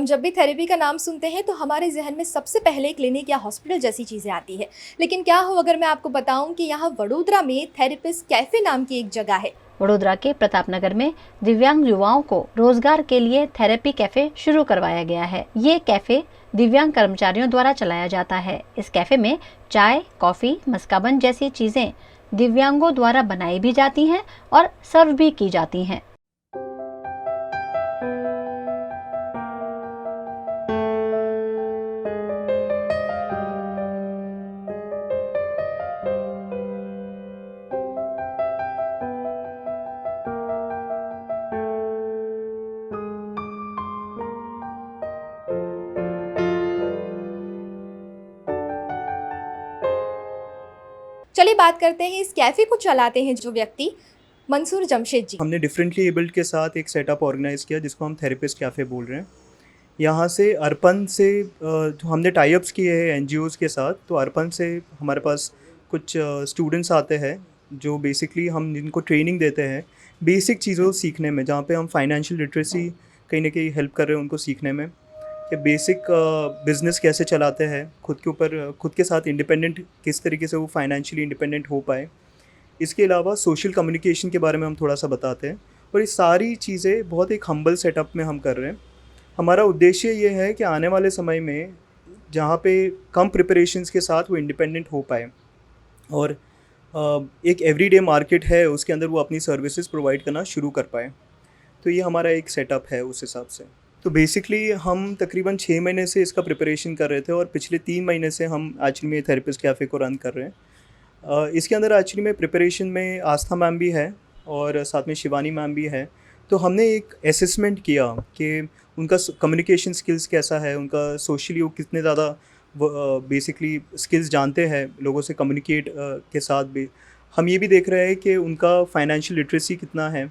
हम जब भी थेरेपी का नाम सुनते हैं तो हमारे जहन में सबसे पहले क्लिनिक या हॉस्पिटल जैसी चीज़ें आती है। लेकिन क्या हो अगर मैं आपको बताऊं कि यहाँ वडोदरा में थेरेपिस्ट कैफ़े नाम की एक जगह है। वडोदरा के प्रताप नगर में दिव्यांग युवाओं को रोजगार के लिए थेरेपी कैफे शुरू करवाया गया है। ये कैफे दिव्यांग कर्मचारियों द्वारा चलाया जाता है। इस कैफे में चाय, कॉफी, मस्काबन जैसी चीजें दिव्यांगों द्वारा बनाई भी जाती हैं और सर्व भी की जाती हैं। चलिए बात करते हैं इस कैफ़े को चलाते हैं जो व्यक्ति, मंसूर जमशेद जी। हमने डिफरेंटली एबल्ड के साथ एक सेटअप ऑर्गेनाइज़ किया जिसको हम थेरेपिस्ट कैफ़े बोल रहे हैं। यहाँ से अर्पण से जो हमने टाई अप्स किए हैं एनजीओज़ के साथ, तो अर्पण से हमारे पास कुछ स्टूडेंट्स आते हैं जो बेसिकली हम जिनको ट्रेनिंग देते हैं बेसिक चीज़ों सीखने में, जहाँ पे हम फाइनेंशियल लिटरेसी कहीं ना कहीं हेल्प कर रहे हैं उनको सीखने में कि बेसिक बिज़नेस कैसे चलाते हैं, खुद के ऊपर खुद के साथ इंडिपेंडेंट किस तरीके से वो फाइनेंशियली इंडिपेंडेंट हो पाए। इसके अलावा सोशल कम्युनिकेशन के बारे में हम थोड़ा सा बताते हैं और ये सारी चीज़ें बहुत एक हम्बल सेटअप में हम कर रहे हैं। हमारा उद्देश्य ये है कि आने वाले समय में जहाँ पे कम प्रिपरेशंस के साथ वो इंडिपेंडेंट हो पाए और एक एवरीडे मार्केट है उसके अंदर वो अपनी सर्विसेज प्रोवाइड करना शुरू कर पाए। तो ये हमारा एक सेटअप है उस हिसाब से। तो बेसिकली हम तकरीबन 6 महीने से इसका प्रिपरेशन कर रहे थे और पिछले 3 महीने से हम एक्चुअली में थेरेपिस्ट कैफ़े को रन कर रहे हैं। इसके अंदर एक्चुअली में प्रिपरेशन में आस्था मैम भी है और साथ में शिवानी मैम भी है। तो हमने एक असेसमेंट किया कि उनका कम्युनिकेशन स्किल्स कैसा है, उनका सोशली वो कितने ज़्यादा बेसिकली स्किल्स जानते हैं लोगों से कम्युनिकेट के साथ भी। हम ये भी देख रहे हैं कि उनका फाइनेंशियल लिटरेसी कितना है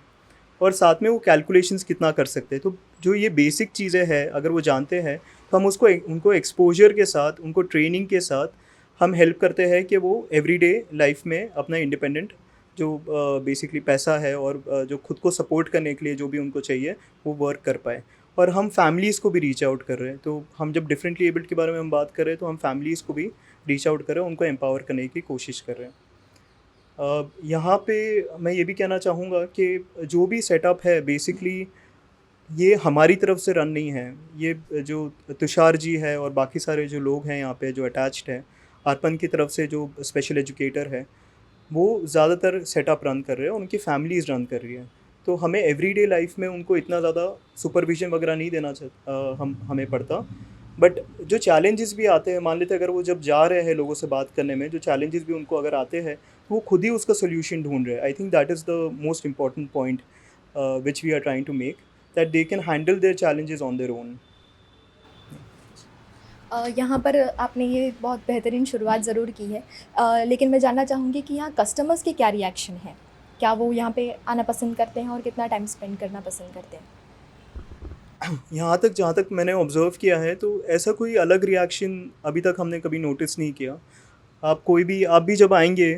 और साथ में वो कैलकुलेशंस कितना कर सकते हैं। तो जो ये बेसिक चीज़ें हैं अगर वो जानते हैं तो हम उसको उनको एक्सपोजर के साथ, उनको ट्रेनिंग के साथ हम हेल्प करते हैं कि वो एवरीडे लाइफ में अपना इंडिपेंडेंट जो बेसिकली पैसा है और जो खुद को सपोर्ट करने के लिए जो भी उनको चाहिए वो वर्क कर पाए। और हम फैमिलीज़ को भी रीच आउट कर रहे हैं। तो हम जब डिफरेंटली एबल्ड के बारे में हम बात कर रहे हैं तो हम फैमिलीज़ को भी रीच आउट कर रहे हैं, उनको एम्पावर करने की कोशिश कर रहे हैं। यहाँ पे मैं ये भी कहना चाहूँगा कि जो भी सेटअप है बेसिकली ये हमारी तरफ से रन नहीं है। ये जो तुषार जी है और बाकी सारे जो लोग हैं यहाँ पे जो अटैच्ड हैं, अर्पण की तरफ से जो स्पेशल एजुकेटर है वो ज़्यादातर सेटअप रन कर रहे हैं और उनकी फैमिलीज़ रन कर रही है। तो हमें एवरीडे लाइफ में उनको इतना ज़्यादा सुपरविजन वगैरह नहीं देना हमें पड़ता। बट जो चैलेंजेस भी आते हैं, मान लेते अगर वो जब जा रहे हैं लोगों से बात करने में, जो चैलेंजेस भी उनको अगर आते हैं तो वो खुद ही उसका सोल्यूशन ढूंढ रहे हैं। I think that is the most important point which we are trying to make, that they can handle their challenges on their own. यहाँ पर आपने ये बहुत बेहतरीन शुरुआत ज़रूर की है, लेकिन मैं जानना चाहूँगी कि यहाँ कस्टमर्स के क्या रिएक्शन हैं? क्या वो यहाँ पे आना पसंद करते हैं और कितना टाइम स्पेंड करना पसंद करते हैं? यहाँ तक जहाँ तक मैंने ऑब्ज़र्व किया है तो ऐसा कोई अलग रिएक्शन अभी तक हमने कभी नोटिस नहीं किया। आप भी जब आएंगे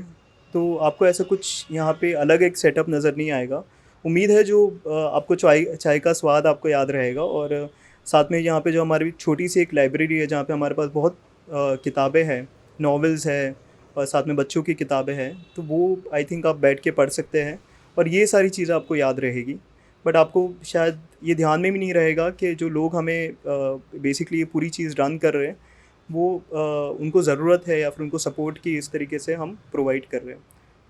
तो आपको ऐसा कुछ यहाँ पे अलग एक सेटअप नज़र नहीं आएगा। उम्मीद है जो आपको चाय चाय का स्वाद आपको याद रहेगा और साथ में यहाँ पे जो हमारी छोटी सी एक लाइब्रेरी है जहाँ पे हमारे पास बहुत किताबें हैं, नॉवेल्स है और साथ में बच्चों की किताबें हैं, तो वो आई थिंक आप बैठ के पढ़ सकते हैं और ये सारी चीज़ें आपको याद रहेगी। बट आपको शायद ये ध्यान में भी नहीं रहेगा कि जो लोग हमें बेसिकली ये पूरी चीज़ रन कर रहे हैं वो उनको ज़रूरत है या फिर उनको सपोर्ट की इस तरीके से हम प्रोवाइड कर रहे हैं।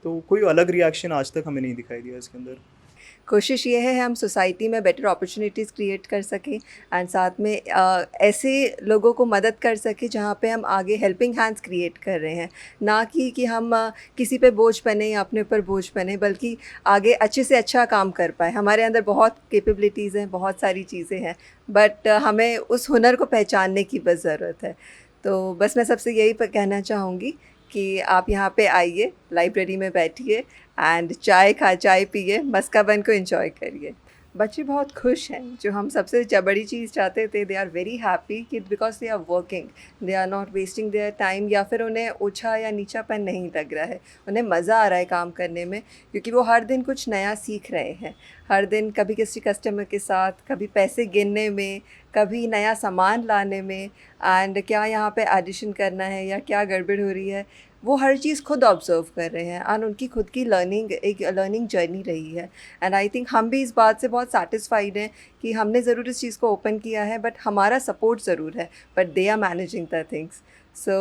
तो कोई अलग रिएक्शन आज तक हमें नहीं दिखाई दिया इसके अंदर। कोशिश ये है हम सोसाइटी में बेटर अपॉर्चुनिटीज़ क्रिएट कर सकें एंड साथ में ऐसे लोगों को मदद कर सकें जहाँ पे हम आगे हेल्पिंग हैंड्स क्रिएट कर रहे हैं, ना कि हम किसी पे बोझ बने या अपने ऊपर बोझ बने, बल्कि आगे अच्छे से अच्छा काम कर पाए। हमारे अंदर बहुत कैपेबिलिटीज़ हैं, बहुत सारी चीज़ें हैं, बट हमें उस हुनर को पहचानने की बस ज़रूरत है। तो बस मैं सबसे यही कहना चाहूँगी कि आप यहाँ पे आइए, लाइब्रेरी में बैठिए एंड चाय पिए, मस्का बन को एंजॉय करिए। बच्चे बहुत खुश हैं। जो हम सबसे बड़ी चीज़ चाहते थे, दे आर वेरी हैप्पी कि because they are working, they are not wasting their time, या फिर उन्हें ऊंचा या नीचापन नहीं लग रहा है, उन्हें मज़ा आ रहा है काम करने में, क्योंकि वो हर दिन कुछ नया सीख रहे हैं। हर दिन कभी किसी कस्टमर के साथ, कभी पैसे गिनने में कभी नया सामान लाने में, एंड क्या यहाँ पे एडिशन करना है या क्या गड़बड़ हो रही है, वो हर चीज़ खुद ऑब्ज़र्व कर रहे हैं एंड उनकी खुद की एक लर्निंग जर्नी रही है। एंड आई थिंक हम भी इस बात से बहुत सैटिस्फाइड हैं कि हमने ज़रूर इस चीज़ को ओपन किया है, बट हमारा सपोर्ट ज़रूर है, but they are managing the things. So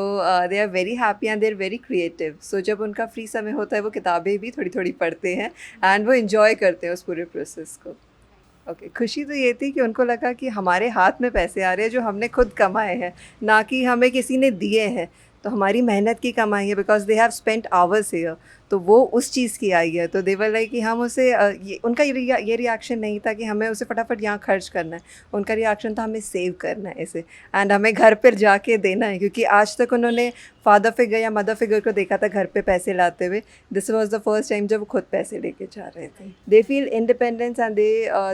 they are very happy and they are very creative. So जब उनका फ्री समय होता है वो किताबें भी थोड़ी थोड़ी पढ़ते हैं एंड वो इन्जॉय करते हैं उस पूरे प्रोसेस को। ओके, खुशी तो ये थी कि उनको लगा कि हमारे हाथ में पैसे आ रहे हैं जो हमने खुद कमाए हैं, ना कि हमें किसी ने दिए हैं। तो हमारी मेहनत की कमाई है, because they have spent hours here, तो वो उस चीज़ की आई है। तो दे वर लाइक कि हम उसे उनका ये रिएक्शन नहीं था कि हमें उसे फटाफट यहाँ खर्च करना है, उनका रिएक्शन था हमें सेव करना है इसे एंड हमें घर पर जाके देना है, क्योंकि आज तक उन्होंने फादर फिगर या मदर फिगर को देखा था घर पे पैसे लाते हुए। This was the first time जब वो खुद पैसे लेके जा रहे थे। They feel independence and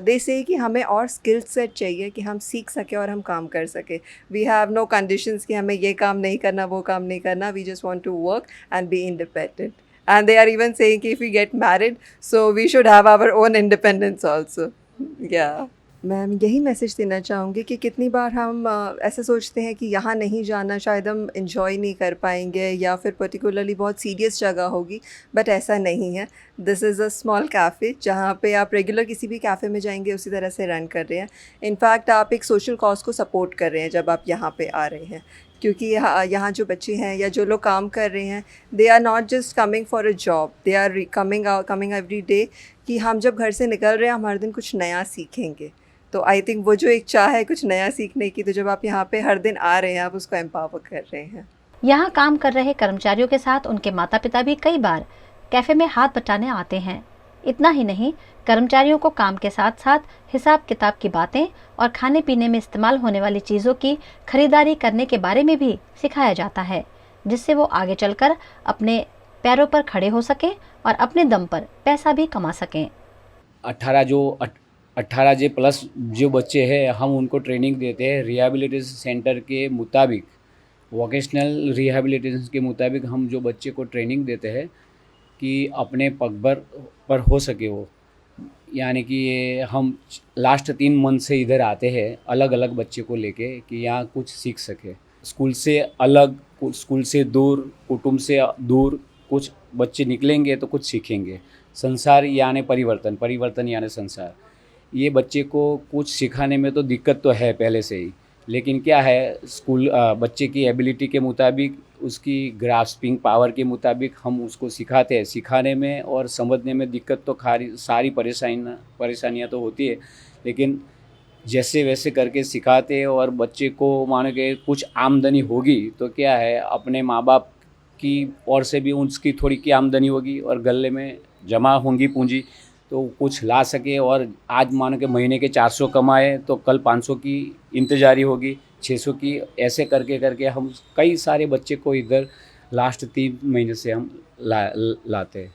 they से कि हमें और स्किल सेट चाहिए कि हम सीख सके और हम काम कर सके। वी हैव नो कंडीशंस कि हमें ये काम नहीं करना, वो काम नहीं करना। We just want to work and be independent. And they are even saying कि if we get married, so we should have our own independence also. Yeah. Ma'am यही मैसेज देना चाहूँगी कि कितनी बार हम ऐसा सोचते हैं कि यहाँ नहीं जाना, शायद हम इन्जॉय नहीं कर पाएंगे या फिर पर्टिकुलरली बहुत सीरियस जगह होगी, बट ऐसा नहीं है। This is a small cafe जहाँ पे आप रेगुलर किसी भी कैफ़े में जाएंगे उसी तरह से रन कर रहे हैं। इनफैक्ट आप एक सोशल कॉज को सपोर्ट कर रहे हैं जब आप यहाँ पे आ रहे हैं, क्योंकि यहाँ जो बच्चे हैं या जो लोग काम कर रहे हैं, they are not just coming for a job, they are coming every day कि हम जब घर से निकल रहे हैं हम हर दिन कुछ नया सीखेंगे। तो आई थिंक वो जो एक चाह है कुछ नया सीखने की, तो जब आप यहाँ पे हर दिन आ रहे हैं आप उसको एम्पावर कर रहे हैं। यहाँ काम कर रहे कर्मचारियों के साथ उनके माता पिता भी कई बार कैफे में हाथ बटाने आते हैं। इतना ही नहीं, कर्मचारियों को काम के साथ साथ हिसाब किताब की बातें और खाने पीने में इस्तेमाल होने वाली चीज़ों की खरीदारी करने के बारे में भी सिखाया जाता है, जिससे वो आगे चलकर अपने पैरों पर खड़े हो सकें और अपने दम पर पैसा भी कमा सकें। 18 प्लस जो बच्चे हैं हम उनको ट्रेनिंग देते हैं रिहैबिलिटेशन सेंटर के मुताबिक, वोकेशनल रिहैबिलिटेशन के मुताबिक हम जो बच्चे को ट्रेनिंग देते हैं कि अपने पग पर हो सके वो, यानी कि ये हम लास्ट 3 मंथ से इधर आते हैं अलग अलग बच्चे को लेके कि यहाँ कुछ सीख सके। स्कूल से अलग, स्कूल से दूर, कुटुंब से दूर कुछ बच्चे निकलेंगे तो कुछ सीखेंगे। संसार यानी परिवर्तन, परिवर्तन यानी संसार। ये बच्चे को कुछ सिखाने में तो दिक्कत तो है पहले से ही, लेकिन क्या है स्कूल बच्चे की एबिलिटी के मुताबिक, उसकी ग्रास्पिंग पावर के मुताबिक हम उसको सिखाते हैं। सिखाने में और समझने में दिक्कत तो सारी परेशानियाँ तो होती है, लेकिन जैसे वैसे करके सिखाते हैं। और बच्चे को मानो कि कुछ आमदनी होगी तो क्या है अपने माँ बाप की ओर से भी उसकी थोड़ी की आमदनी होगी और गले में जमा होंगी पूंजी, तो कुछ ला सके। और आज मानो कि महीने के 400 कमाए तो कल 500 की इंतजारी होगी, 600 की, ऐसे करके करके हम कई सारे बच्चे को इधर लास्ट 3 महीने से हम लाते हैं।